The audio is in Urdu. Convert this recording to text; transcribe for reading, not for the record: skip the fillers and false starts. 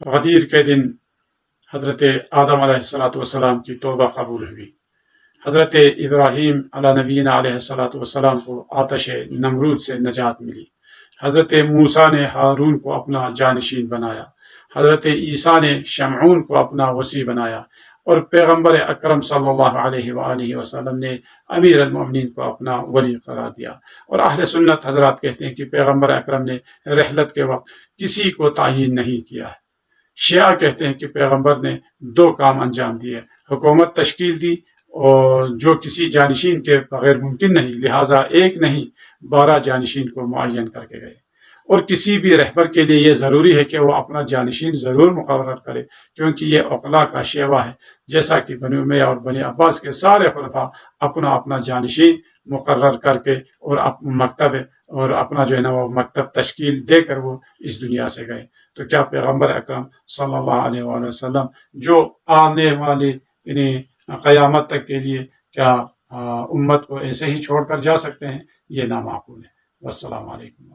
غدیر کے دن حضرت آدم علیہ السلام کی توبہ قبول ہوئی، حضرت ابراہیم علیہ نبینا علیہ السلام کو آتش نمرود سے نجات ملی، حضرت موسیٰ نے ہارون کو اپنا جانشین بنایا، حضرت عیسیٰ نے شمعون کو اپنا وصی بنایا، اور پیغمبر اکرم صلی اللہ علیہ وآلہ وسلم نے امیر المؤمنین کو اپنا ولی قرار دیا۔ اور اہل سنت حضرات کہتے ہیں کہ پیغمبر اکرم نے رحلت کے وقت کسی کو تعیین نہیں کیا ہے۔ شیعہ کہتے ہیں کہ پیغمبر نے 2 کام انجام دیے، حکومت تشکیل دی اور جو کسی جانشین کے بغیر ممکن نہیں، لہٰذا ایک نہیں 12 جانشین کو معین کر کے گئے۔ اور کسی بھی رہبر کے لیے یہ ضروری ہے کہ وہ اپنا جانشین ضرور مقرر کرے، کیونکہ یہ عقلاء کا شیوا ہے، جیسا کہ بنی امیہ اور بنی عباس کے سارے خلفاء اپنا اپنا جانشین مقرر کر کے اور مکتب اور اپنا جو ہے نا وہ مکتب تشکیل دے کر وہ اس دنیا سے گئے۔ تو کیا پیغمبر اکرم صلی اللہ علیہ وآلہ وسلم جو آنے والی قیامت تک کے لیے کیا امت کو ایسے ہی چھوڑ کر جا سکتے ہیں؟ یہ نامعقول ہے۔ والسلام علیکم۔